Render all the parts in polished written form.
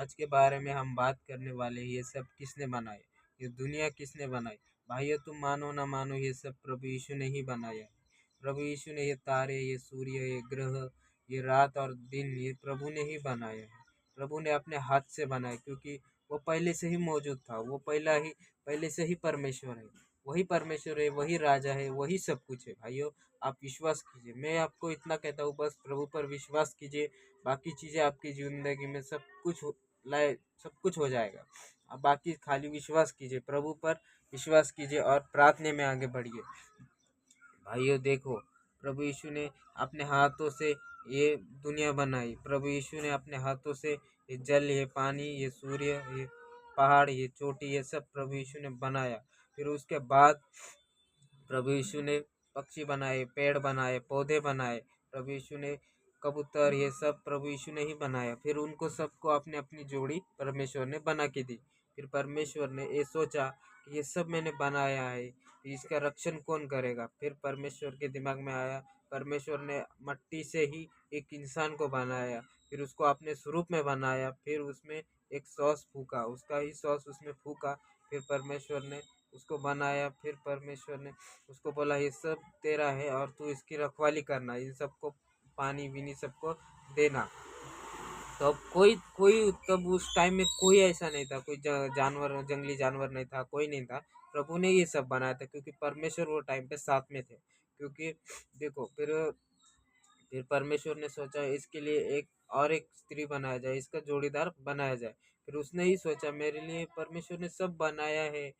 आज के बारे में हम बात करने वाले हैं, ये सब किसने बनाए, ये दुनिया किसने बनाई। भाइयों तुम मानो ना मानो, ये सब प्रभु यीशु ने ही बनाया है। प्रभु यीशु ने ये तारे, ये सूर्य, ये ग्रह, ये रात और दिन, ये प्रभु ने ही बनाए हैं। प्रभु ने अपने हाथ से बनाए, क्योंकि वो पहले से ही मौजूद था। वो पहले से ही परमेश्वर है। वही परमेश्वर है, वही राजा है, वही सब कुछ है। भाइयों आप विश्वास कीजिए, मैं आपको इतना कहता हूँ, बस प्रभु पर विश्वास कीजिए। बाकी चीज़ें आपकी ज़िंदगी में सब कुछ हो जाएगा। अब बाकी खाली विश्वास कीजिए, प्रभु पर विश्वास कीजिए और प्रार्थना में आगे बढ़िए। भाइयों देखो, प्रभु यीशु ने अपने हाथों से ये दुनिया बनाई। प्रभु यीशु ने अपने हाथों से ये जल, ये पानी, ये सूर्य, ये पहाड़, ये चोटी, ये सब प्रभु यीशु ने बनाया। फिर उसके बाद प्रभु यीशु ने पक्षी बनाए, पेड़ बनाए, पौधे बनाए। प्रभु यीशु ने कबूतर, ये सब प्रभु यीशु ने ही बनाया। फिर उनको सबको अपने अपनी जोड़ी परमेश्वर ने बना के दी। फिर परमेश्वर ने ये सोचा कि ये सब मैंने बनाया है, इसका रक्षण कौन करेगा। फिर परमेश्वर के दिमाग में आया, परमेश्वर ने मट्टी से ही एक इंसान को बनाया, फिर उसको अपने स्वरूप में बनाया। फिर उसमें एक सॉस फूका, उसका ही सॉस उसमें फूका। फिर परमेश्वर ने उसको बनाया। फिर परमेश्वर ने उसको बोला ये सब तेरा है और तू इसकी रखवाली करना, इन सबको पानी बीनी सबको देना। तब कोई कोई तब उस टाइम में कोई ऐसा नहीं था, कोई जानवर, जंगली जानवर नहीं था, कोई नहीं था। प्रभु ने ये सब बनाया था, क्योंकि परमेश्वर वो टाइम पे साथ में थे। क्योंकि देखो, फिर परमेश्वर ने सोचा इसके लिए एक स्त्री बनाया जाए, इसका जोड़ीदार बनाया जाए। फिर उसने ही सोचा, मेरे लिए परमेश्वर ने सब बनाया है,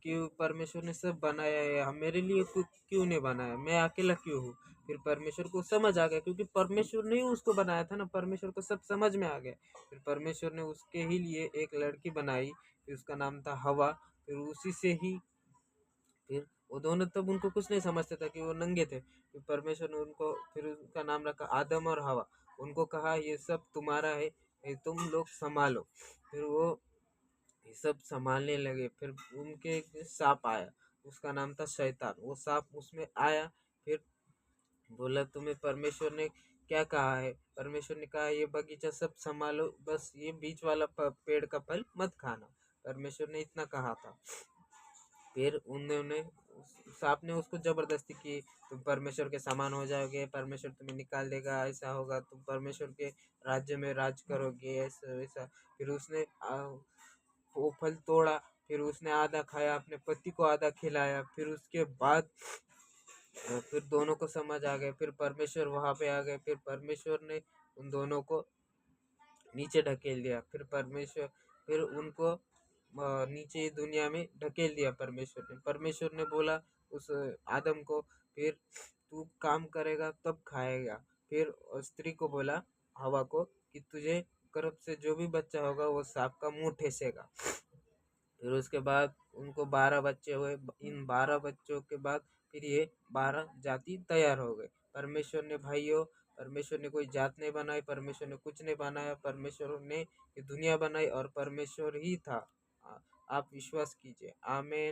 क्यों परमेश्वर ने सब बनाया है, मेरे लिए क्यों नहीं बनाया, मैं अकेला क्यों हूँ। फिर परमेश्वर को समझ आ गया, क्योंकि परमेश्वर ने ही उसको बनाया था ना, परमेश्वर को सब समझ में आ गया। फिर परमेश्वर ने उसके ही लिए एक लड़की बनाई, फिर उसका नाम था हवा। फिर उसी से ही फिर वो दोनों, तब उनको कुछ नहीं समझते था कि वो नंगे थे। फिर परमेश्वर ने उनको, फिर उनका नाम रखा आदम और हवा। उनको कहा ये सब तुम्हारा है, ये तुम लोग संभालो। फिर वो ये सब संभालने लगे। फिर उनके एक सांप आया, उसका नाम था शैतान। वो सांप उसमें आया, फिर बोला तुम्हें परमेश्वर ने क्या कहा है। परमेश्वर ने कहा ये बगीचा सब संभालो, बस ये बीच वाला पेड़ का फल मत खाना। परमेश्वर ने इतना कहा था। फिर उन्होंने सांप ने उसको जबरदस्ती की, तुम परमेश्वर के समान हो जाओगे, परमेश्वर तुम्हें निकाल देगा, ऐसा होगा, तुम परमेश्वर के राज्य में राज करोगे, ऐसा वैसा। फिर उसने वो फल तोड़ा। फिर उसने आधा खाया, अपने पति को आधा खिलाया। फिर उसके बाद फिर दोनों को समझ आ गया। फिर परमेश्वर वहां पे आ गए। फिर परमेश्वर ने उन दोनों को नीचे ढकेल दिया। फिर उनको नीचे दुनिया में ढकेल दिया परमेश्वर ने बोला उस आदम को, फिर तू काम करेगा तब खाएगा। फिर स्त्री को बोला, हवा को, कि तुझे गर्भ से जो भी बच्चा होगा वो सांप का मुंह ठेसेगा। फिर उसके बाद उनको 12 बच्चे हुए। इन 12 बच्चों के बाद फिर ये 12 जाति तैयार हो गए। परमेश्वर ने भाइयों, परमेश्वर ने कोई जात नहीं बनाई, परमेश्वर ने कुछ नहीं बनाया, परमेश्वर ने ये दुनिया बनाई और परमेश्वर ही था। आप विश्वास कीजिए। आमेन।